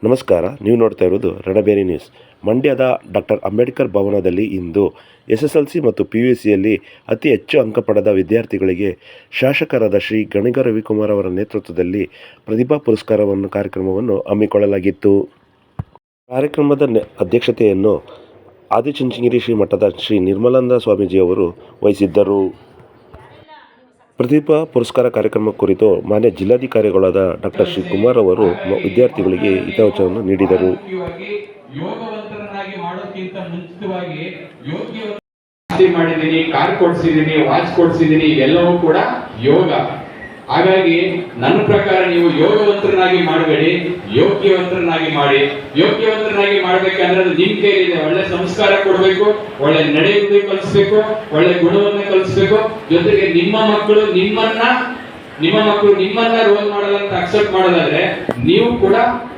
ನಮಸ್ಕಾರ. ನೀವು ನೋಡ್ತಾ ಇರೋದು ರಣಬೇರಿ ನ್ಯೂಸ್. ಮಂಡ್ಯದ ಡಾಕ್ಟರ್ ಅಂಬೇಡ್ಕರ್ ಭವನದಲ್ಲಿ ಇಂದು SSLC ಮತ್ತು PUCಯಲ್ಲಿ ಅತಿ ಹೆಚ್ಚು ಅಂಕ ಪಡೆದ ವಿದ್ಯಾರ್ಥಿಗಳಿಗೆ ಶಾಸಕರಾದ ಶ್ರೀ ಗಣಿಗ ರವಿಕುಮಾರ್ ಅವರ ನೇತೃತ್ವದಲ್ಲಿ ಪ್ರತಿಭಾ ಪುರಸ್ಕಾರವನ್ನು ಕಾರ್ಯಕ್ರಮವನ್ನು ಹಮ್ಮಿಕೊಳ್ಳಲಾಗಿತ್ತು. ಕಾರ್ಯಕ್ರಮದ ಅಧ್ಯಕ್ಷತೆಯನ್ನು ಆದಿಚುಂಚನಗಿರಿ ಶ್ರೀ ಮಠದ ಶ್ರೀ ನಿರ್ಮಲಾನಂದ ಸ್ವಾಮೀಜಿಯವರು ವಹಿಸಿದ್ದರು. ಪ್ರತಿಭಾ ಪುರಸ್ಕಾರ ಕಾರ್ಯಕ್ರಮ ಕುರಿತು ಮಾನ್ಯ ಜಿಲ್ಲಾಧಿಕಾರಿಗಳಾದ ಡಾಕ್ಟರ್ ಶ್ರೀ ಕುಮಾರ್ ಅವರು ವಿದ್ಯಾರ್ಥಿಗಳಿಗೆ ಹಿತವಚನವನ್ನು ನೀಡಿದರು. ಮಾಡಿದ್ದೀನಿ, ಕಾರ್ ಕೊಡ್ಸಿದ್ದೀನಿ, ವಾಚ್ ಕೊಡ್ಸಿದ್ದೀನಿ, ಇವೆಲ್ಲವೂ ಕೂಡ ಯೋಗ. ಹಾಗಾಗಿ ನನ್ನ ಪ್ರಕಾರ ನೀವು ಯೋಗವಂತರನ್ನಾಗಿ ಮಾಡಬೇಡಿ, ಯೋಗ್ಯವಂತರನ್ನಾಗಿ ಮಾಡಿ. ಯೋಗ್ಯವಂತರನ್ನಾಗಿ ಮಾಡ್ಬೇಕಂದ್ರೆ ಅದು ನಿಮ್ ಕೈಲಿದೆ. ಒಳ್ಳೆ ಸಂಸ್ಕಾರ ಕೊಡ್ಬೇಕು, ಒಳ್ಳೆ ನಡೆಯುವುದೇ ಕಲಿಸ್ಬೇಕು, ಒಳ್ಳೆ ಗುಣವನ್ನ ಕಲಿಸ್ಬೇಕು. ಜೊತೆಗೆ ನಿಮ್ಮ ಮಕ್ಕಳು ನಿಮ್ಮನ್ನ ರೋಲ್ ಮಾಡಲ್ಲ ಅಂತ ಅಕ್ಸೆಪ್ಟ್ ಮಾಡೋದಾದ್ರೆ ನೀವು ಕೂಡ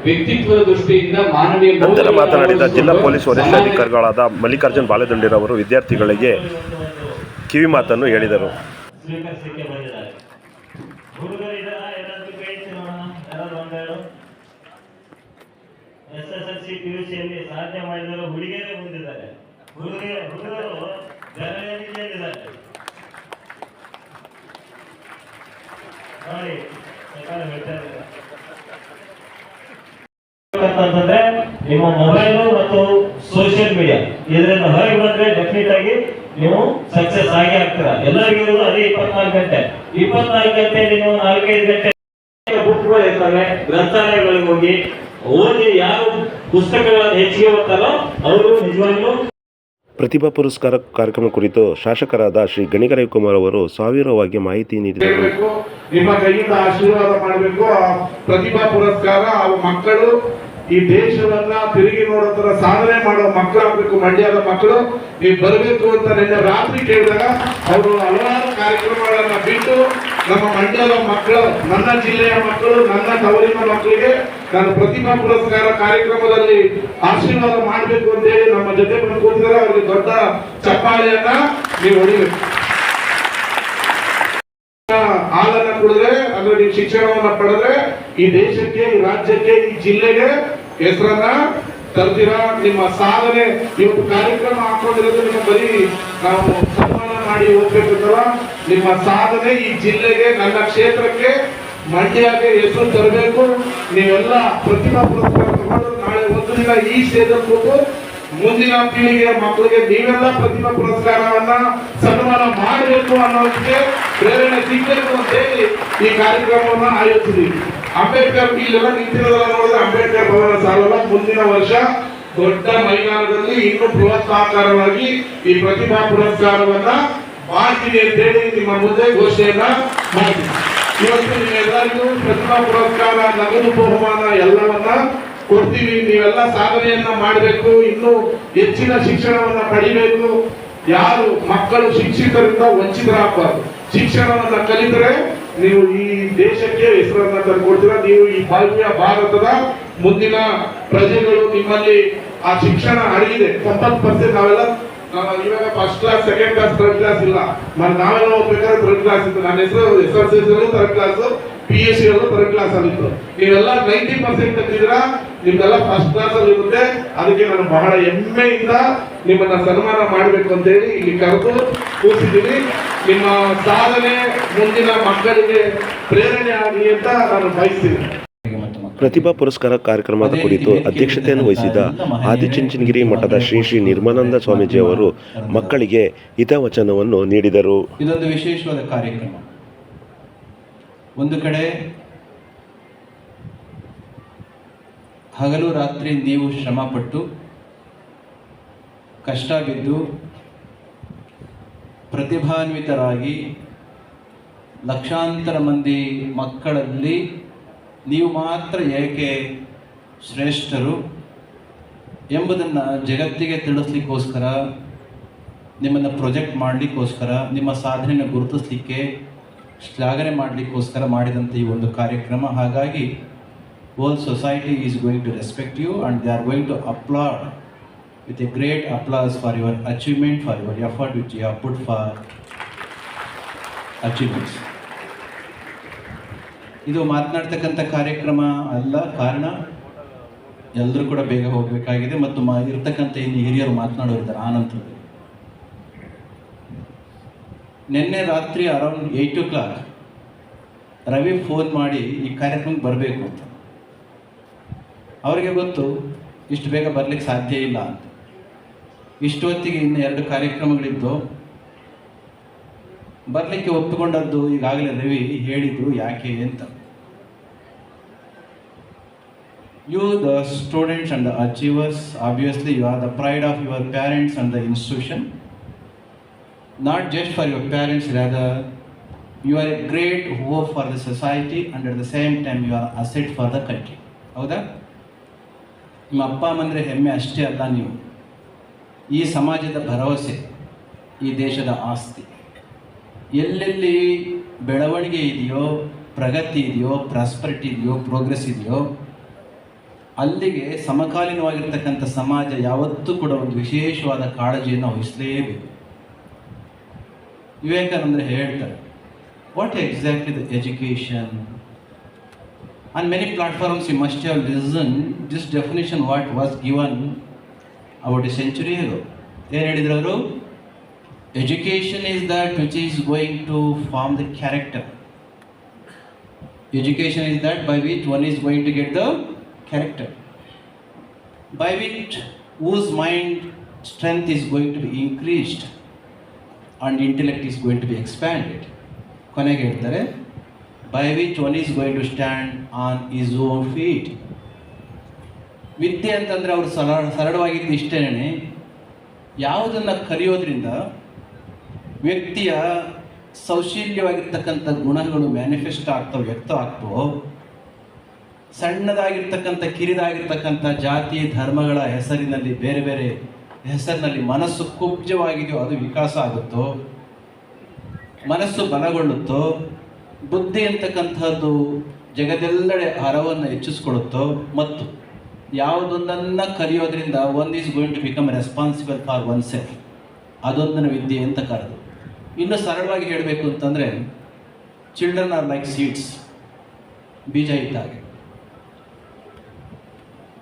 ವ್ಯಕ್ತಿತ್ವದ ದೃಷ್ಟಿಯಿಂದ ಮಾನವೀಯ ನಂತರ ಮಾತನಾಡಿದ ಜಿಲ್ಲಾ ಪೊಲೀಸ್ ವರಿಷ್ಠಾಧಿಕಾರಿಗಳಾದ ಮಲ್ಲಿಕಾರ್ಜುನ್ ಬಾಲೆದುಂಡಿರವರು ವಿದ್ಯಾರ್ಥಿಗಳಿಗೆ ಕಿವಿ ಮಾತನ್ನು ಹೇಳಿದರು. SSLC PUCಯಲ್ಲಿ ಸಾಧನೆ ಮಾಡಿದವರು ಹುಡುಗಿಯರೇ ಮುಂದಿದ್ದಾರೆ. ಹುಡುಗರು ಗಣನೆಯಲ್ಲಿದ್ದಾರೆ. ನೋಡಿ ಅಂತಂದ್ರೆ ನಿಮ್ಮ ಮೊಬೈಲು ಮತ್ತು ಸೋಷಿಯಲ್ ಮೀಡಿಯಾ ಇದರಿಂದ ಹೊರಗೆ ಬಂದ್ರೆ ಡೆಫಿನೆಟ್ ಆಗಿ ನೀವು ಸಕ್ಸಸ್ ಆಗಿ ಆಗ್ತೀರಾ. ಎಲ್ಲರಿಗೂ ಅದೇ 24 ಗಂಟೆ ನೀವು 4-5 ಗಂಟೆ ಬುಕ್ಗಳು ಇರ್ತವೆ. ಗ್ರಂಥಾಲಯಗಳಿಗೆ ಹೋಗಿ ಓದಿ ಯಾರು ಪುಸ್ತಕಗಳನ್ನು ಹೆಚ್ಚಿಗೆ ಓದ್ತಾರೋ ಅವರು ನಿಜವಾಗ್ಲೂ. ಪ್ರತಿಭಾ ಪುರಸ್ಕಾರ ಕಾರ್ಯಕ್ರಮ ಕುರಿತು ಶಾಸಕರಾದ ಶ್ರೀ ಗಣಿಗ ರವಿಕುಮಾರ್ ಅವರು ಸಾವಿರವಾಗಿ ಮಾಹಿತಿ ನೀಡಿದರು. ನಿಮ್ಮ ಕೈಯಿಂದ ಆಶೀರ್ವಾದ ಮಾಡಬೇಕು. ಪ್ರತಿಭಾ ಪುರಸ್ಕಾರ ಮಕ್ಕಳು ಈ ದೇಶವನ್ನ ತಿರುಗಿ ನೋಡೋತರ ಸಾಧನೆ ಮಾಡೋ ಮಕ್ಕಳಾಗಬೇಕು. ಮಂಡ್ಯದ ಮಕ್ಕಳು ನೀವು ಬರಬೇಕು ಅಂತ ನಿನ್ನೆ ರಾತ್ರಿ ಕೇಳಿದಾಗ ಅವರು ಹಲವಾರು ಕಾರ್ಯಕ್ರಮಗಳನ್ನ ಬಿಟ್ಟು ನಮ್ಮ ಮಂಡ್ಯದ ಮಕ್ಕಳು, ನನ್ನ ಜಿಲ್ಲೆಯ ಮಕ್ಕಳು, ನನ್ನ ತವರಿನ ಮಕ್ಕಳಿಗೆ ನಾನು ಪ್ರತಿಭಾ ಪುರಸ್ಕಾರ ಕಾರ್ಯಕ್ರಮದಲ್ಲಿ ಆಶೀರ್ವಾದ ಮಾಡಬೇಕು ಅಂತ ಹೇಳಿ ನಮ್ಮ ಜೊತೆ ಬಂದು ಕೂತಿದ್ದಾರೆ. ಅವರಿಗೆ ದೊಡ್ಡ ಚಪ್ಪಾಳೆಯನ್ನ ನೀವು ಹೊಡಿಬೇಕು. ಹಾಲನ್ನ ಕುಡಿದ್ರೆ ಅಂದ್ರೆ ನೀವು ಶಿಕ್ಷಣವನ್ನ ಪಡೆದ್ರೆ ಈ ದೇಶಕ್ಕೆ, ಈ ರಾಜ್ಯಕ್ಕೆ, ಈ ಜಿಲ್ಲೆಗೆ ಹೆಸರನ್ನ ತರ್ತೀರಾ. ನಿಮ್ಮ ಸಾಧನೆ ಇವತ್ತು ಕಾರ್ಯಕ್ರಮ ಹಾಕೊಂಡಿರೋದು ನಿಮ್ಮ ಬರೀ ನಾವು ಸನ್ಮಾನ ಮಾಡಿ ಹೋಗ್ಬೇಕಂತಲ್ಲ, ನಿಮ್ಮ ಸಾಧನೆ ಈ ಜಿಲ್ಲೆಗೆ, ನನ್ನ ಕ್ಷೇತ್ರಕ್ಕೆ, ಮಂಡ್ಯಕ್ಕೆ ಹೆಸರು ತರಬೇಕು. ನೀವೆಲ್ಲ ಪ್ರತಿಭಾ ಪುರಸ್ಕಾರ ತಗೊಂಡು ನಾಳೆ ಒಂದು ದಿನ ಈ ಸ್ಟೇಜಲ್ಲಿ ಕೂತು ಮುಂದಿನ ಪೀಳಿಗೆಯ ಮಕ್ಕಳಿಗೆ ನೀವೆಲ್ಲ ಪ್ರತಿಭಾ ಪುರಸ್ಕಾರವನ್ನ ಸನ್ಮಾನ ಮಾಡಬೇಕು ಅನ್ನೋದಕ್ಕೆ ಪ್ರೇರಣೆ ಸಿಗಬೇಕು ಅಂತ ಹೇಳಿ ಈ ಕಾರ್ಯಕ್ರಮವನ್ನ ಆಯೋಜಿಸಿದ್ದೀವಿ. ಅಂಬೇಡ್ಕರ್ ಇಲ್ಲೆಲ್ಲ ನಿಂತಿರೋದಲ್ಲ ನೋಡಿದ್ರೆ ಅಂಬೇಡ್ಕರ್ ಭವನ ಸಾಲಲ್ಲ. ಮುಂದಿನ ವರ್ಷ ದೊಡ್ಡ ಮೈದಾನದಲ್ಲಿ ಇನ್ನೂ ಬೃಹತ್ತಾಕಾರವಾಗಿ ಈ ಪ್ರತಿಭಾ ಪುರಸ್ಕಾರವನ್ನ ಮಾಡ್ತೀನಿ ಅಂತ ಹೇಳಿ ನಿಮ್ಮ ಮುಂದೆ ಘೋಷಣೆಯನ್ನ ಮಾಡ್ತೀನಿ. ಇವತ್ತು ನಿಮ್ಮೆಲ್ಲರಿಗೂ ಪ್ರತಿಭಾ ಪುರಸ್ಕಾರ, ನಗದು ಬಹುಮಾನ ಎಲ್ಲವನ್ನ ಕೊಡ್ತೀವಿ. ನೀವೆಲ್ಲ ಸಾಧನೆಯನ್ನ ಮಾಡಬೇಕು, ಇನ್ನೂ ಹೆಚ್ಚಿನ ಶಿಕ್ಷಣವನ್ನ ಪಡಿಬೇಕು. ಯಾರು ಮಕ್ಕಳು ಶಿಕ್ಷಕರಿಂದ ವಂಚಿತರಾಗಬಾರ್ದು. ಶಿಕ್ಷಣವನ್ನ ಕಲಿತರೆ ನೀವು ಈ ದೇಶಕ್ಕೆ ಹೆಸರನ್ನ ತಂದುಕೊಡ್ತೀರಾ. ನೀವು ಈ ಭವ್ಯ ಭಾರತದ ಮುಂದಿನ ಪ್ರಜೆಗಳು. ನಿಮ್ಮಲ್ಲಿ ಆ ಶಿಕ್ಷಣ ಅಡಗಿದೆ. 90% ನಾವೆಲ್ಲ ಇವಾಗ first class, second class, third class ಇಲ್ಲ. ನಾವೆಲ್ಲ ಹೋಗ್ಬೇಕಾದ್ರೆ ಥರ್ಡ್ ಕ್ಲಾಸ್ ಇತ್ತು. ನನ್ನ ಹೆಸರು SSLC third class, PUC third class ಆಗಿತ್ತು. ನೀವೆಲ್ಲ 90% ತೆಗೆದಿರಾ, ನಿಮ್ದೆಲ್ಲ ಫಸ್ಟ್ ಕ್ಲಾಸ್ ಅಲ್ಲಿ ಇರುತ್ತೆ. ಅದಕ್ಕೆ ನಾನು ಬಹಳ ಹೆಮ್ಮೆಯಿಂದ ನಿಮ್ಮನ್ನ ಸನ್ಮಾನ ಮಾಡಬೇಕು ಅಂತ ಹೇಳಿ ಇಲ್ಲಿ ಕರೆದು ಕೂರಿಸಿದ್ದೀನಿ. ನಿಮ್ಮ ಸಾಧನೆ ಮುಂದಿನ ಮಕ್ಕಳಿಗೆ ಪ್ರೇರಣೆ ಆಗಲಿ ಅಂತ ನಾನು ಬಯಸ್ತೀನಿ. ಪ್ರತಿಭಾ ಪುರಸ್ಕಾರ ಕಾರ್ಯಕ್ರಮದ ಕುರಿತು ಅಧ್ಯಕ್ಷತೆಯನ್ನು ವಹಿಸಿದ ಆದಿಚುಂಚನಗಿರಿ ಮಠದ ಶ್ರೀ ನಿರ್ಮಲಾನಂದ ಸ್ವಾಮೀಜಿ ಅವರು ಮಕ್ಕಳಿಗೆ ಹಿತವಚನವನ್ನು ನೀಡಿದರು. ಇದೊಂದು ವಿಶೇಷವಾದ ಕಾರ್ಯಕ್ರಮ. ಒಂದು ಕಡೆ ಹಗಲು ರಾತ್ರಿ ನೀವು ಶ್ರಮಪಟ್ಟು ಕಷ್ಟ ಬಿದ್ದು ಪ್ರತಿಭಾನ್ವಿತರಾಗಿ ಲಕ್ಷಾಂತರ ಮಂದಿ ಮಕ್ಕಳಲ್ಲಿ ನೀವು ಮಾತ್ರ ಏಕೆ ಶ್ರೇಷ್ಠರು ಎಂಬುದನ್ನು ಜಗತ್ತಿಗೆ ತಿಳಿಸ್ಲಿಕ್ಕೋಸ್ಕರ, ನಿಮ್ಮನ್ನು ಪ್ರೊಜೆಕ್ಟ್ ಮಾಡಲಿಕ್ಕೋಸ್ಕರ, ನಿಮ್ಮ ಸಾಧನೆಯನ್ನು ಗುರುತಿಸಲಿಕ್ಕೆ, ಶ್ಲಾಘನೆ ಮಾಡಲಿಕ್ಕೋಸ್ಕರ ಮಾಡಿದಂಥ ಈ ಒಂದು ಕಾರ್ಯಕ್ರಮ. ಹಾಗಾಗಿ whole society is going to respect you and they are going to applaud with a great applause for your achievement, for your effort which you have put for achievements. ಇದು ಮಾತನಾಡ್ತಕ್ಕಂಥ ಕಾರ್ಯಕ್ರಮ ಅಲ್ಲ. ಕಾರಣ ಎಲ್ಲರೂ ಕೂಡ ಬೇಗ ಹೋಗಬೇಕಾಗಿದೆ ಮತ್ತು ಇರ್ತಕ್ಕಂಥ ಇನ್ನು ಹಿರಿಯರು ಮಾತನಾಡೋರಿದ್ದಾರೆ ಆ ನಂತರದಲ್ಲಿ. ನಿನ್ನೆ ರಾತ್ರಿ ಅರೌಂಡ್ 8 o'clock ರವಿ ಫೋನ್ ಮಾಡಿ ಈ ಕಾರ್ಯಕ್ರಮಕ್ಕೆ ಬರಬೇಕು ಅಂತ. ಅವರಿಗೆ ಗೊತ್ತು ಇಷ್ಟು ಬೇಗ ಬರಲಿಕ್ಕೆ ಸಾಧ್ಯ ಇಲ್ಲ ಅಂತ. ಇಷ್ಟೊತ್ತಿಗೆ ಇನ್ನು 2 ಕಾರ್ಯಕ್ರಮಗಳಿದ್ದು ಬರಲಿಕ್ಕೆ ಒಪ್ಪಿಕೊಂಡದ್ದು ಈಗಾಗಲೇ ರವಿ ಹೇಳಿದ್ರು ಯಾಕೆ ಅಂತ. You, the students and the achievers, obviously you are the pride of your parents and the institution. Not just for your parents, rather you are a great hope for the society and at the same time you are asset for the country. ಹೌದಾ? ನಿಮ್ಮ ಅಪ್ಪ ಅಮ್ಮಂದ್ರೆ ಹೆಮ್ಮೆ ಅಷ್ಟೇ ಅಲ್ಲ, ನೀವು ಈ ಸಮಾಜದ ಭರವಸೆ, ಈ ದೇಶದ ಆಸ್ತಿ. ಎಲ್ಲೆಲ್ಲಿ ಬೆಳವಣಿಗೆ ಇದೆಯೋ, ಪ್ರಗತಿ ಇದೆಯೋ, ಪ್ರಾಸ್ಪರಿಟಿ ಇದೆಯೋ, ಪ್ರೋಗ್ರೆಸ್ ಇದೆಯೋ ಅಲ್ಲಿಗೆ ಸಮಕಾಲೀನವಾಗಿರ್ತಕ್ಕಂಥ ಸಮಾಜ ಯಾವತ್ತೂ ಕೂಡ ಒಂದು ವಿಶೇಷವಾದ ಕಾಳಜಿಯನ್ನು ವಹಿಸಲೇಬೇಕು. ವಿವೇಕಾನಂದರು ಹೇಳ್ತಾರೆ, what exactly the education? On many platforms you must have listen this definition what was given about a century ago. ಏನು ಹೇಳಿದ್ರು ಅವರು? Education is that which is going to form the character. Education is that by which one is going to get the character, by which whose mind strength is going to be increased and intellect is going to be expanded. ಕೊನೆಗೆ ಹೇಳ್ತಾರೆ, by which one is going to stand on his own feet. ವಿದ್ಯೆ ಅಂತಂದರೆ ಅವರು ಸರಳವಾಗಿದ್ದು ಇಷ್ಟೇನೆ, ಯಾವುದನ್ನು ಕಲಿಯೋದ್ರಿಂದ ವ್ಯಕ್ತಿಯ ಸೌಶೀಲ್ಯವಾಗಿರ್ತಕ್ಕಂಥ ಗುಣಗಳು ಮ್ಯಾನಿಫೆಸ್ಟ್ ಆಗ್ತವೆ, ವ್ಯಕ್ತ ಆಗ್ತವೋ, ಸಣ್ಣದಾಗಿರ್ತಕ್ಕಂಥ ಕಿರಿದಾಗಿರ್ತಕ್ಕಂಥ ಜಾತಿ ಧರ್ಮಗಳ ಹೆಸರಿನಲ್ಲಿ, ಬೇರೆ ಬೇರೆ ಹೆಸರಿನಲ್ಲಿ ಮನಸ್ಸು ಕುಬ್ಜವಾಗಿದೆಯೋ ಅದು ವಿಕಾಸ ಆಗುತ್ತೋ, ಮನಸ್ಸು ಬಲಗೊಳ್ಳುತ್ತೋ, ಬುದ್ಧಿ ಅಂತಕ್ಕಂಥದ್ದು ಜಗದೆಲ್ಲೆಡೆ ಹರವನ್ನು ಹೆಚ್ಚಿಸ್ಕೊಡುತ್ತೋ, ಮತ್ತು ಯಾವುದೊಂದನ್ನು ಕಲಿಯೋದ್ರಿಂದ one is going to become responsible for one self, ಅದೊಂದನ್ನು ವಿದ್ಯೆ ಅಂತ ಕರೆದು. ಇನ್ನು ಸರಳವಾಗಿ ಹೇಳಬೇಕು ಅಂತಂದರೆ, ಚಿಲ್ಡ್ರನ್ ಆರ್ ಲೈಕ್ ಸೀಡ್ಸ್, ಬೀಜ ಇದ್ದಾಗೆ.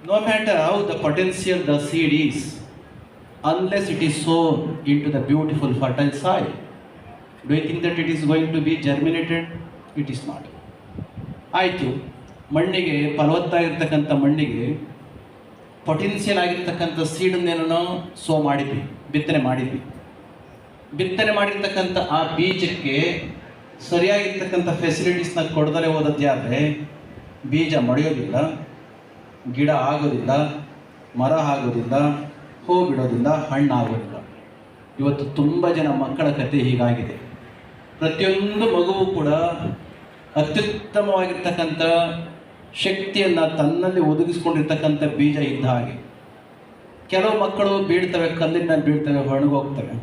No matter how the potential the seed is, unless it is sown into the beautiful fertile soil, do you think that it is going to be germinated? It is not. ಆಯಿತು, ಮಣ್ಣಿಗೆ, ಫಲವತ್ತಾಗಿರ್ತಕ್ಕಂಥ ಮಣ್ಣಿಗೆ potential ಆಗಿರ್ತಕ್ಕಂಥ ಸೀಡನ್ನೇನೋ so ಮಾಡಿದ್ವಿ, ಬಿತ್ತನೆ ಮಾಡಿದ್ವಿ. ಬಿತ್ತನೆ ಮಾಡಿರ್ತಕ್ಕಂಥ ಆ ಬೀಜಕ್ಕೆ ಸರಿಯಾಗಿರ್ತಕ್ಕಂಥ ಫೆಸಿಲಿಟೀಸ್ನ ಕೊಡದಲೇ ಹೋದದ್ದೇ ಆದರೆ ಬೀಜ ಮಡಿಯೋದಿಲ್ಲ, ಗಿಡ ಆಗೋದಿಲ್ಲ, ಮರ ಆಗೋದಿಲ್ಲ, ಹೂ ಬಿಡೋದಿಲ್ಲ, ಹಣ್ಣು ಆಗೋದಿಲ್ಲ. ಇವತ್ತು ತುಂಬ ಜನ ಮಕ್ಕಳ ಕಥೆ ಹೀಗಾಗಿದೆ. ಪ್ರತಿಯೊಂದು ಮಗುವು ಕೂಡ ಅತ್ಯುತ್ತಮವಾಗಿರ್ತಕ್ಕಂಥ ಶಕ್ತಿಯನ್ನು ತನ್ನಲ್ಲಿ ಒದಗಿಸ್ಕೊಂಡಿರ್ತಕ್ಕಂಥ ಬೀಜ ಇದ್ದ ಹಾಗೆ. ಕೆಲವು ಮಕ್ಕಳು ಬೀಳ್ತವೆ, ಕಲ್ಲಿನ ಮೇಲೆ ಬೀಳ್ತವೆ, ಒಣಗೋಗ್ತವೆ.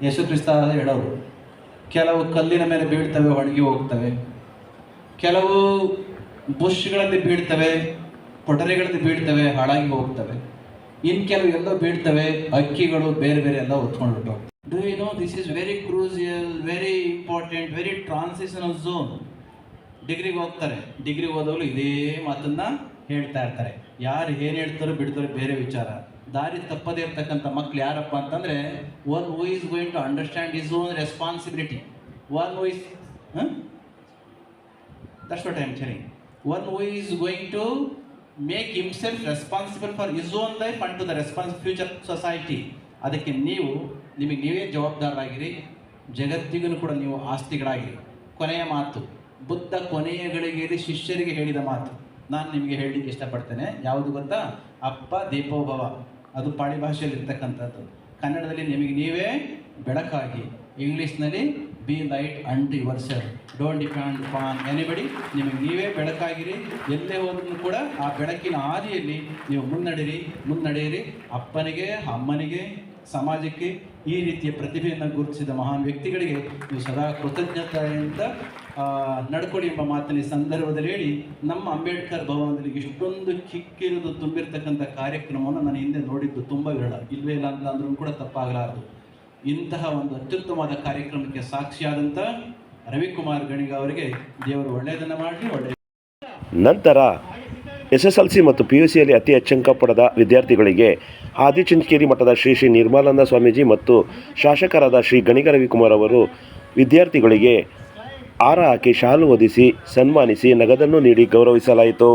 ಯೇಸು ಕ್ರಿಸ್ತ ಹೇಳೋರು, ಕೆಲವು ಕಲ್ಲಿನ ಮೇಲೆ ಬೀಳ್ತವೆ, ಒಣಗಿ ಹೋಗ್ತವೆ. ಕೆಲವು ಬುಷ್ಗಳಲ್ಲಿ ಬೀಳ್ತವೆ, ಕೊಠರೆಗಳಲ್ಲಿ ಬೀಳ್ತವೆ, ಹಾಳಾಗಿ ಹೋಗ್ತವೆ. ಇನ್ನು ಕೆಲವು ಎಲ್ಲೋ ಬೀಳ್ತವೆ, ಅಕ್ಕಿಗಳು ಬೇರೆ ಬೇರೆ ಎಲ್ಲ ಹೊತ್ಕೊಂಡು ಹೊರಟೋಗ್ತವೆ. Do you know this is very crucial, very important, very transitional zone. ಡಿಗ್ರಿಗೆ ಹೋಗ್ತಾರೆ, ಡಿಗ್ರಿಗೆ ಹೋದವರು ಇದೇ ಮಾತನ್ನು ಹೇಳ್ತಾ ಇರ್ತಾರೆ. ಯಾರು ಏನು ಹೇಳ್ತಾರೋ ಬಿಡ್ತಾರೋ ಬೇರೆ ವಿಚಾರ. ದಾರಿ ತಪ್ಪದೇ ಇರ್ತಕ್ಕಂಥ ಮಕ್ಳು ಯಾರಪ್ಪ ಅಂತಂದರೆ, one who is going to understand his own responsibility, one who is that's what I am telling, one who is going to make himself responsible for his own life and to the future society. ಅದಕ್ಕೆ ನಿಮಗೆ ನೀವೇ ಜವಾಬ್ದಾರರಾಗಿರಿ, ಜಗತ್ತಿಗೂ ಕೂಡ ನೀವು ಆಸ್ತಿಗಳಾಗಿರಿ. ಕೊನೆಯ ಮಾತು, ಬುದ್ಧ ಕೊನೆಯ ಗಳಿಗೆಯಲ್ಲಿ ಶಿಷ್ಯರಿಗೆ ಹೇಳಿದ ಮಾತು ನಾನು ನಿಮಗೆ ಹೇಳಲಿಕ್ಕೆ ಇಷ್ಟಪಡ್ತೇನೆ. ಯಾವುದು ಗೊತ್ತಾ? ಅಪ್ಪ ದೀಪೋಭವ. ಅದು ಪಾಳಿ ಭಾಷೆಯಲ್ಲಿ ಇರ್ತಕ್ಕಂಥದ್ದು. ಕನ್ನಡದಲ್ಲಿ ನಿಮಗೆ ನೀವೇ ಬೆಳಕಾಗಿ, ಇಂಗ್ಲೀಷ್ನಲ್ಲಿ B light and your self, don't depend on anybody. ನಿಮಗೆ ನೀವೇ ಬೆಳಕಾಗಿರಿ. ಎಲ್ಲೇ ಹೋದ್ರೂ ಕೂಡ ಆ ಬೆಳಕಿನ ಹಾದಿಯಲ್ಲಿ ನೀವು ಮುನ್ನಡೆಯಿರಿ. ಅಪ್ಪನಿಗೆ, ಅಮ್ಮನಿಗೆ, ಸಮಾಜಕ್ಕೆ ಈ ರೀತಿಯ ಪ್ರತಿಭೆಯನ್ನು ಗುರುತಿಸಿದ ಮಹಾನ್ ವ್ಯಕ್ತಿಗಳಿಗೆ ನೀವು ಸದಾ ಕೃತಜ್ಞತೆಯಿಂದ ನಡ್ಕೊಳ್ಳಿ ಎಂಬ ಮಾತನ್ನ ಈ ಸಂದರ್ಭದಲ್ಲಿ ಹೇಳಿ, ನಮ್ಮ ಅಂಬೇಡ್ಕರ್ ಭವನದಲ್ಲಿ ಇಷ್ಟೊಂದು ಕಿಕ್ಕಿರಿದು ತುಂಬಿರ್ತಕ್ಕಂಥ ಕಾರ್ಯಕ್ರಮವನ್ನು ನಾನು ಹಿಂದೆ ನೋಡಿದ್ದು ತುಂಬ ವಿರಳ, ಇಲ್ಲವೇ ಇಲ್ಲ ಅಂತ ಅಂದ್ರೂ ಕೂಡ ತಪ್ಪಾಗಲಾರದು. ಇಂತಹ ಒಂದು ಅತ್ಯುತ್ತಮವಾದ ಕಾರ್ಯಕ್ರಮಕ್ಕೆ ಸಾಕ್ಷಿಯಾದಂಥ ರವಿಕುಮಾರ್ ಗಣಿಗ ಅವರಿಗೆ ದೇವರು ಒಳ್ಳೆಯದನ್ನು ಮಾಡಲಿ. ನಂತರ SSLC ಮತ್ತು PUCಯಲ್ಲಿ ಅತಿ ಹೆಚ್ಚು ಅಂಕ ಪಡೆದ ವಿದ್ಯಾರ್ಥಿಗಳಿಗೆ ಆದಿಚುಂಚನಗಿರಿ ಮಠದ ಶ್ರೀ ಶ್ರೀ ನಿರ್ಮಲಾನಂದ ಸ್ವಾಮೀಜಿ ಮತ್ತು ಶಾಸಕರಾದ ಶ್ರೀ ಗಣಿಗ ರವಿಕುಮಾರ್ ಅವರು ವಿದ್ಯಾರ್ಥಿಗಳಿಗೆ ಹಾರ ಹಾಕಿ ಶಾಲು ಹೊದಿಸಿ ಸನ್ಮಾನಿಸಿ ನಗದನ್ನು ನೀಡಿ ಗೌರವಿಸಲಾಯಿತು.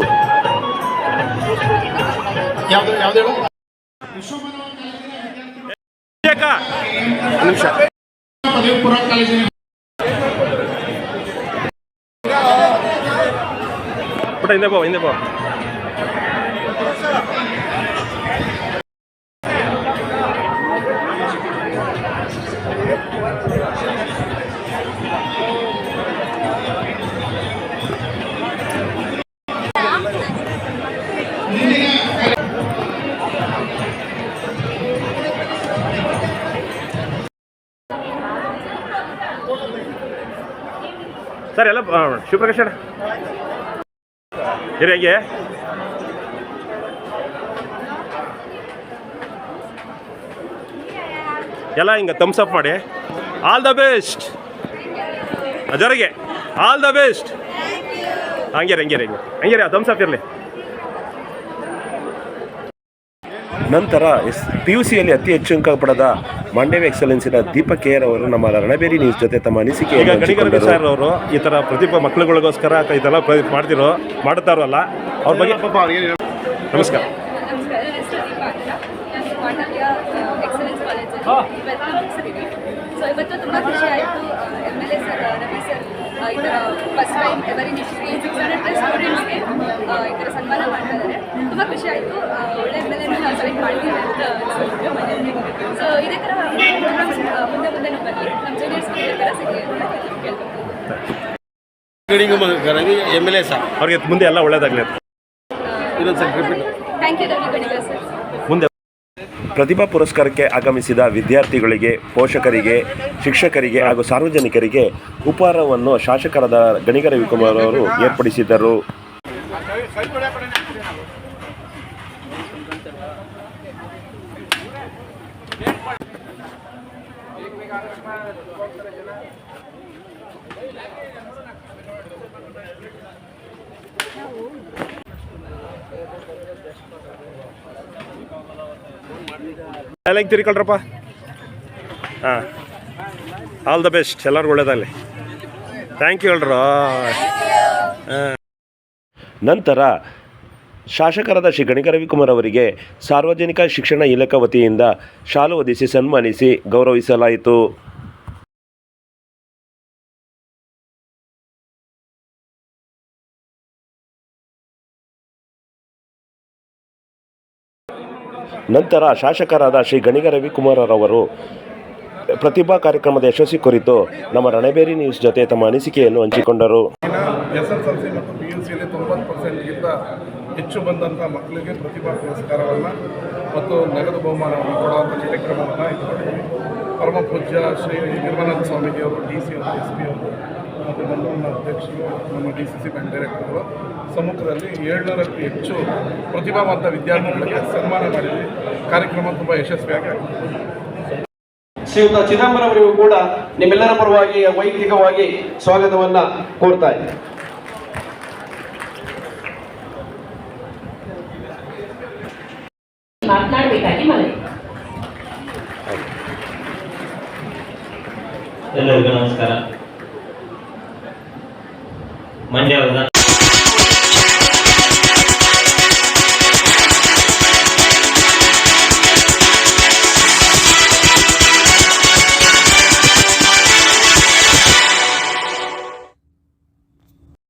ಸರ್ ಎಲ್ಲ ಶಿವಪ್ರಕಾಶ್ ಅಣ್ಣ ಹೇಗೆ ಎಲ್ಲ ಹಿಂಗೆ ಥಮ್ಸ್ ಅಪ್ ಮಾಡಿ ಆಲ್ ದ ಬೆಸ್ಟ್ ಅಜರಿಗೆ ಆಲ್ ದ ಬೆಸ್ಟ್ ಹಂಗೆ ಥಮ್ಸ್ ಅಪ್ ಇರಲಿ. ನಂತರ PUCಯಲ್ಲಿ ಅತಿ ಹೆಚ್ಚು ಅಂಕ ಪಡೆದ ಮಾಂಡವ್ಯ ಎಕ್ಸಲೆನ್ಸಿನ ದೀಪಕ್ KR ಅವರು ನಮ್ಮ ರಣಬೇರಿ ನ್ಯೂಸ್ ಜೊತೆ ತಮ್ಮ ಅನಿಸಿಕೆ ಈಗ ಗಣಿಗ ಸರ್ ಅವರು ಈ ಥರ ಪ್ರತಿಭಾ ಮಕ್ಕಳುಗಳಿಗೋಸ್ಕರ ಇದೆಲ್ಲ ಮಾಡ್ತಾರಲ್ಲ ಅವ್ರ ಬಗ್ಗೆ ನಮಸ್ಕಾರ. ಸೊ ಇವತ್ತು ತುಂಬ ಖುಷಿ ಆಯಿತು. MLA ಸರ್ ರವಿ ಸರ್ ಈ ಥರ first time ever in history 600+ ಸ್ಟೂಡೆಂಟ್ಸ್ಗೆ ಈ ಥರ ಸನ್ಮಾನ ಮಾಡ್ತಾ ಇದ್ದಾರೆ. ತುಂಬ ಖುಷಿ ಆಯಿತು. ಒಳ್ಳೆ MLA ಸೆಲೆಕ್ಟ್ ಮಾಡ್ತೀವಿ ಅಂತ ಅನಿಸುತ್ತೆ ಮನೆಯಲ್ಲಿ. ಸೊ ಇದೇ ಥರ ಪ್ರೋಗ್ರಾಮ್ಸ್ ಮುಂದೆ ಬರಲಿ, ನಮ್ಮ ಜೂನಿಯರ್ಸ್ಗೆ ಇದೇ ಥರ ಸಿಗಲಿ ಅಂತ ಕೇಳ್ಕೊಳ್ತೀನಿ. MLA ಸರ್ ಅವ್ರಿಗೆ ಮುಂದೆ ಎಲ್ಲ ಒಳ್ಳೇದಾಗಲಿ. Thank you Ravi Ganiga sir. ಮುಂದೆ ಪ್ರತಿಭಾ ಪುರಸ್ಕಾರಕ್ಕೆ ಆಗಮಿಸಿದ ವಿದ್ಯಾರ್ಥಿಗಳಿಗೆ, ಪೋಷಕರಿಗೆ, ಶಿಕ್ಷಕರಿಗೆ ಹಾಗೂ ಸಾರ್ವಜನಿಕರಿಗೆ ಉಪಹಾರವನ್ನು ಶಾಸಕರಾದ ಗಣಿಗ ರವಿಕುಮಾರ್ ಅವರು ಏರ್ಪಡಿಸಿದ್ದರು. ಎಲ್ಲ ತಿರ್ಕೊಳ್ರಪ್ಪ. ಹಾಂ, ಆಲ್ ದ ಬೆಸ್ಟ್, ಎಲ್ಲರಿಗೂ ಒಳ್ಳೇದಾಗಲಿ. ಥ್ಯಾಂಕ್ ಯು ಹೇಳ್ರು. ನಂತರ ಶಾಸಕರಾದ ಶ್ರೀ ಗಣಿಗ ರವಿಕುಮಾರ್ ಅವರಿಗೆ ಸಾರ್ವಜನಿಕ ಶಿಕ್ಷಣ ಇಲಾಖೆ ವತಿಯಿಂದ ಶಾಲು ಹೊದಿಸಿ ಸನ್ಮಾನಿಸಿ ಗೌರವಿಸಲಾಯಿತು. ನಂತರ ಶಾಸಕರಾದ ಶ್ರೀ ಗಣಿಗ ರವಿಕುಮಾರ್ ಅವರು ಪ್ರತಿಭಾ ಕಾರ್ಯಕ್ರಮದ ಯಶಸ್ವಿ ಕುರಿತು ನಮ್ಮ ರಣಬೇರಿ ನ್ಯೂಸ್ ಜೊತೆ ತಮ್ಮ ಅನಿಸಿಕೆಯನ್ನು ಹಂಚಿಕೊಂಡರು. SSLC ಮತ್ತು PUCಯಲ್ಲಿ 90%ಗಿಂತ ಹೆಚ್ಚು ಬಂದಂಥ ಮಕ್ಕಳಿಗೆ ಪ್ರತಿಭಾ ಪುರಸ್ಕಾರವನ್ನು ಮತ್ತು ನಗದು ಬಹುಮಾನವನ್ನು ಕೊಡುವಂಥ ಕಾರ್ಯಕ್ರಮವನ್ನು ಇಟ್ಕೊಂಡಿದ್ದೀವಿ. ಪರಮ ಪೂಜ್ಯ ಶ್ರೀ ನಿರ್ಮಲಾನಂದ ಸ್ವಾಮೀಜಿಯವರು, DC ಅವರು, SP ಅವರು ಮತ್ತು ನಮ್ಮ ಅಧ್ಯಕ್ಷರು, ನಮ್ಮ DCC ಬ್ಯಾಂಕ್ ಡೈರೆಕ್ಟರ್ಗಳು ಸಮ್ಮುಖದಲ್ಲಿ 700ಕ್ಕೂ ಹೆಚ್ಚು ಪ್ರತಿಭಾವಂತ ವಿದ್ಯಾರ್ಥಿಗಳಿಗೆ ಸನ್ಮಾನ ಮಾಡಿದ್ವಿ. ಕಾರ್ಯಕ್ರಮ ತುಂಬ ಯಶಸ್ವಿಯಾಗಿ ಆಗಿದೆ. ಶ್ರೀಯುತ ಚಿದಂಬರಂ ಅವರಿಗೂ ಕೂಡ ನಿಮ್ಮೆಲ್ಲರ ಪರವಾಗಿ ವೈಯಕ್ತಿಕವಾಗಿ ಸ್ವಾಗತವನ್ನ ಕೋರ್ತಾ ಇದ್ದೀನಿ. ಮಾತನಾಡಬೇಕಾಗಿ ಮನವಿ. ಎಲ್ಲರಿಗೂ ನಮಸ್ಕಾರ. ಮಂಡ್ಯ